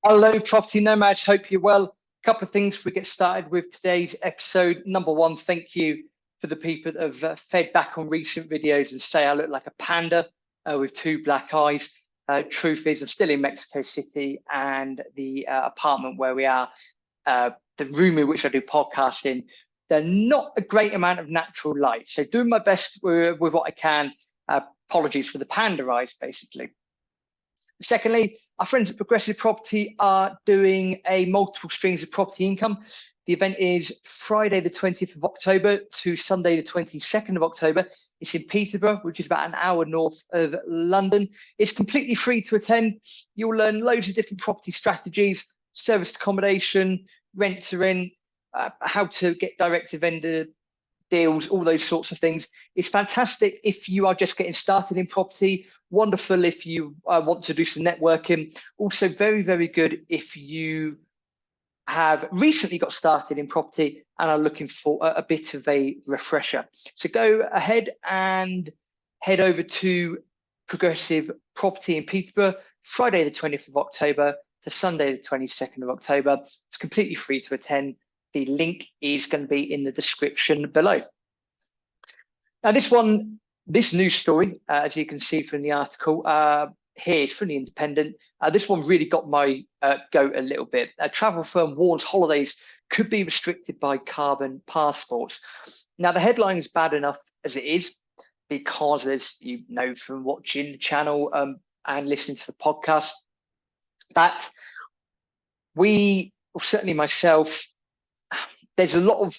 Hello, property nomads. Hope you're well. A couple of things before we get started with today's episode. Number one, thank you for the people that have fed back on recent videos and say I look like a panda with two black eyes. Truth is, I'm still in Mexico City, and the apartment where we are, the room in which I do podcasting, there's not a great amount of natural light. So doing my best with what I can. Apologies for the panda eyes, basically. Secondly, our friends at Progressive Property are doing a multiple streams of property income. The event is Friday the 20th of October to Sunday the 22nd of October. It's in Peterborough, which is about an hour north of London. It's completely free to attend. You'll learn loads of different property strategies, serviced accommodation, rent to rent, how to get direct to vendor deals, all those sorts of things. It's fantastic if you are just getting started in property. Wonderful if you want to do some networking. Also very, very good if you have recently got started in property and are looking for a bit of a refresher. So go ahead and head over to Progressive Property in Peterborough, Friday the 20th of October to Sunday the 22nd of October. It's completely free to attend. The link is going to be in the description below. Now, this news story, as you can see from the article, here is from the Independent. This one really got my goat a little bit. A travel firm warns holidays could be restricted by carbon passports. Now, the headline is bad enough as it is, because as you know from watching the channel and listening to the podcast, that certainly myself, there's a lot of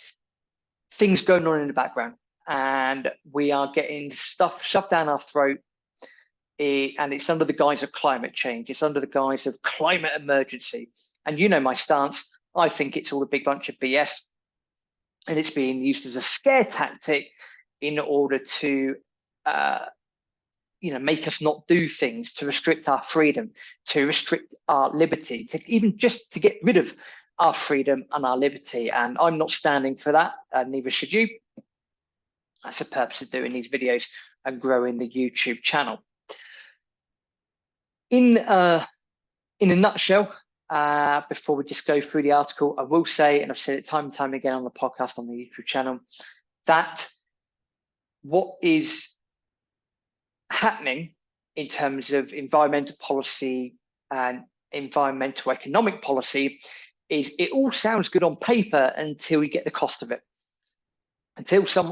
things going on in the background, and we are getting stuff shoved down our throat, and it's under the guise of climate change. It's under the guise of climate emergency. And you know my stance. I think it's all a big bunch of BS, and it's being used as a scare tactic in order to make us not do things, to restrict our freedom, to restrict our liberty, to even just to get rid of our freedom and our liberty. And I'm not standing for that, and neither should you. That's the purpose of doing these videos and growing the YouTube channel. In a nutshell, before we just go through the article, I will say, and I've said it time and time again on the podcast, on the YouTube channel, that what is happening in terms of environmental policy and environmental economic policy is it all sounds good on paper until you get the cost of it.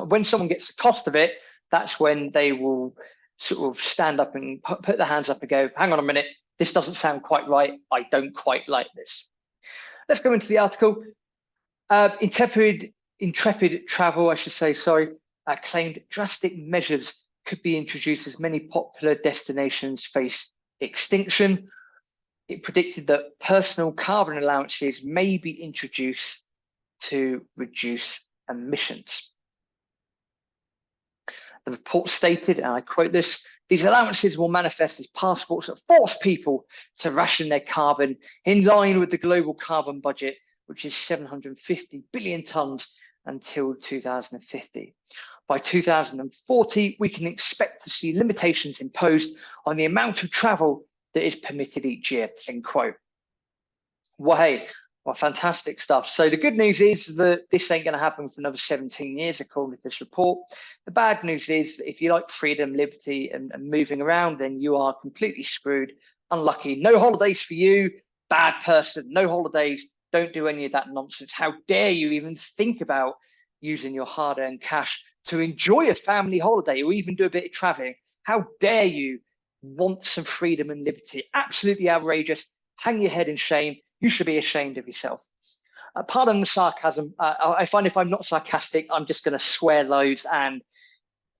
When someone gets the cost of it, that's when they will sort of stand up and put their hands up and go, hang on a minute, this doesn't sound quite right. I don't quite like this. Let's go into the article. Intrepid Travel, I should say, claimed drastic measures could be introduced as many popular destinations face extinction. It predicted that personal carbon allowances may be introduced to reduce emissions. The report stated, and I quote this, "These allowances will manifest as passports that force people to ration their carbon in line with the global carbon budget, which is 750 billion tonnes until 2050. By 2040, we can expect to see limitations imposed on the amount of travel that is permitted each year," end quote. Well, fantastic stuff. So the good news is that this ain't going to happen for another 17 years, according to this report. The bad news is that if you like freedom, liberty, and moving around, then you are completely screwed. Unlucky. No holidays for you, bad person. No holidays. Don't do any of that nonsense. How dare you even think about using your hard-earned cash to enjoy a family holiday or even do a bit of traveling? How dare you want some freedom and liberty? Absolutely outrageous. Hang your head in shame. You should be ashamed of yourself. Pardon the sarcasm. I find if I'm not sarcastic, I'm just going to swear loads, and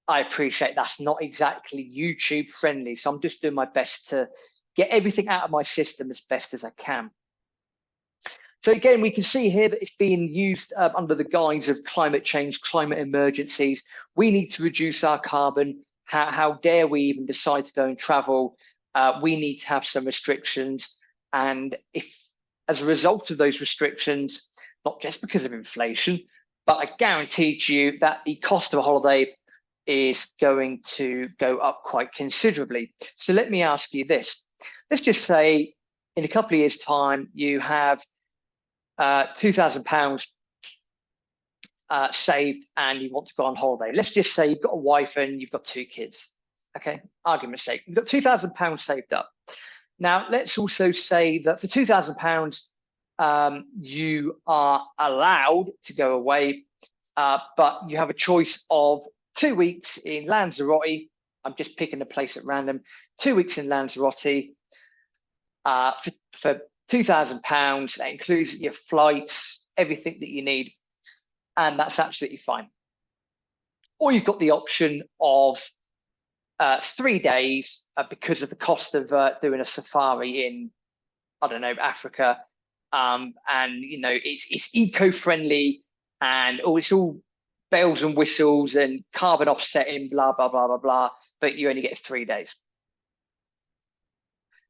I appreciate that's not exactly YouTube friendly. So I'm just doing my best to get everything out of my system as best as I can. So again, we can see here that it's being used under the guise of climate change, climate emergencies. We need to reduce our carbon. How dare we even decide to go and travel? We need to have some restrictions. And if, as a result of those restrictions, not just because of inflation, but I guarantee to you that the cost of a holiday is going to go up quite considerably. So let me ask you this. Let's just say in a couple of years' time, you have £2,000 saved and you want to go on holiday. Let's just say you've got a wife and you've got 2 kids. Okay, argument's sake, you've got £2,000 saved up. Now, let's also say that for £2,000, you are allowed to go away, but you have a choice of 2 weeks in Lanzarote. I'm just picking a place at random. 2 weeks in Lanzarote for £2,000. That includes your flights, everything that you need, and that's absolutely fine. Or you've got the option of 3 days because of the cost of doing a safari in, I don't know, Africa, and you know it's eco-friendly and it's all bells and whistles and carbon offsetting, blah blah blah blah blah. But you only get 3 days.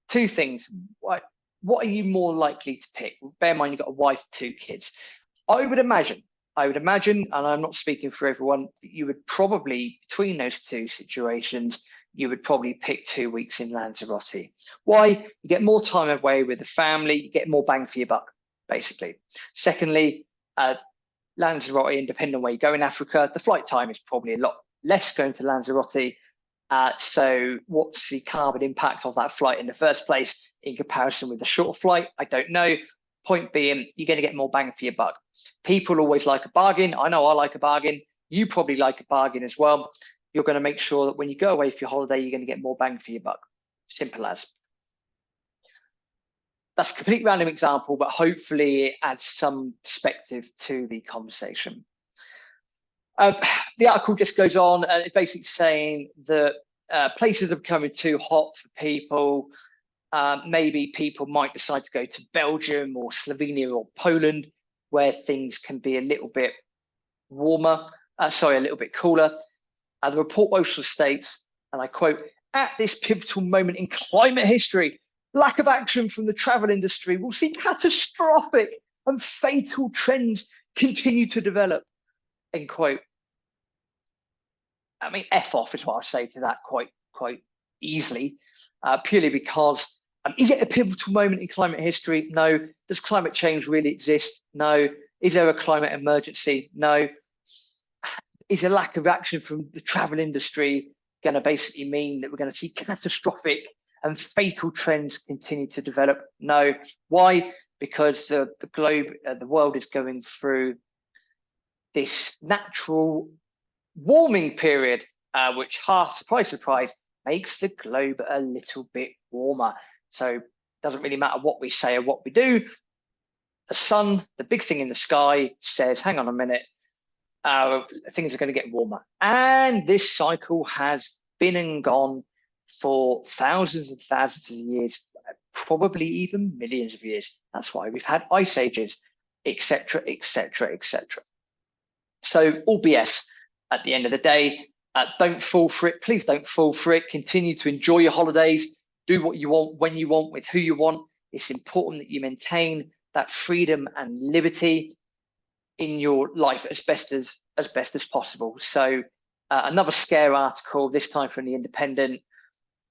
2 things. What are you more likely to pick? Bear in mind you've got a wife, 2 kids. I would imagine, and I'm not speaking for everyone, that you would probably, between those 2 situations, you would probably pick 2 weeks in Lanzarote. Why? You get more time away with the family, you get more bang for your buck, basically. Secondly, Lanzarote, and depending on where you go in Africa, the flight time is probably a lot less going to Lanzarote. So what's the carbon impact of that flight in the first place in comparison with the shorter flight? I don't know. Point being, you're going to get more bang for your buck. People always like a bargain. I know I like a bargain. You probably like a bargain as well. You're going to make sure that when you go away for your holiday, you're going to get more bang for your buck. Simple as. That's a complete random example, but hopefully it adds some perspective to the conversation. The article just goes on and it's basically saying that places are becoming too hot for people. Maybe people might decide to go to Belgium or Slovenia or Poland, where things can be a little bit warmer, a little bit cooler. The report also states, and I quote, "At this pivotal moment in climate history, lack of action from the travel industry will see catastrophic and fatal trends continue to develop," end quote. I mean, F off is what I say to that quite easily, purely because is it a pivotal moment in climate history? No. Does climate change really exist? No. Is there a climate emergency? No. Is a lack of action from the travel industry going to basically mean that we're going to see catastrophic and fatal trends continue to develop? No. Why? Because the globe, the world is going through this natural warming period, which, surprise, surprise, makes the globe a little bit warmer. So it doesn't really matter what we say or what we do. The sun, the big thing in the sky, says, hang on a minute, things are going to get warmer. And this cycle has been and gone for thousands and thousands of years, probably even millions of years. That's why we've had ice ages, etc., etc., etc. So all BS at the end of the day. Don't fall for it. Please don't fall for it. Continue to enjoy your holidays. Do what you want, when you want, with who you want. It's important that you maintain that freedom and liberty in your life as best as possible. So another scare article, this time from The Independent,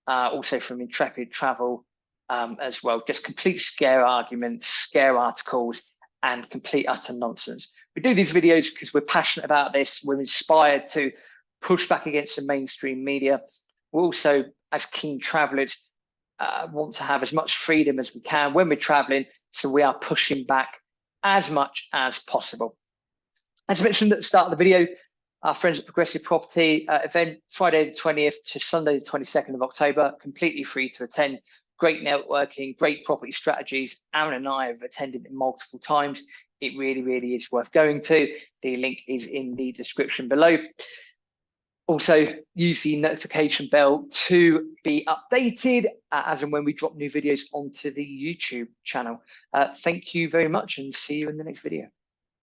also from Intrepid Travel as well. Just complete scare arguments, scare articles, and complete utter nonsense. We do these videos because we're passionate about this. We're inspired to push back against the mainstream media. We also, as keen travelers, want to have as much freedom as we can when we're traveling. So we are pushing back as much as possible. As I mentioned at the start of the video, our friends at Progressive Property event, Friday the 20th to Sunday the 22nd of October, completely free to attend. Great networking, great property strategies. Aaron and I have attended it multiple times. It really, really is worth going to. The link is in the description below. Also, use the notification bell to be updated as and when we drop new videos onto the YouTube channel. Thank you very much and see you in the next video.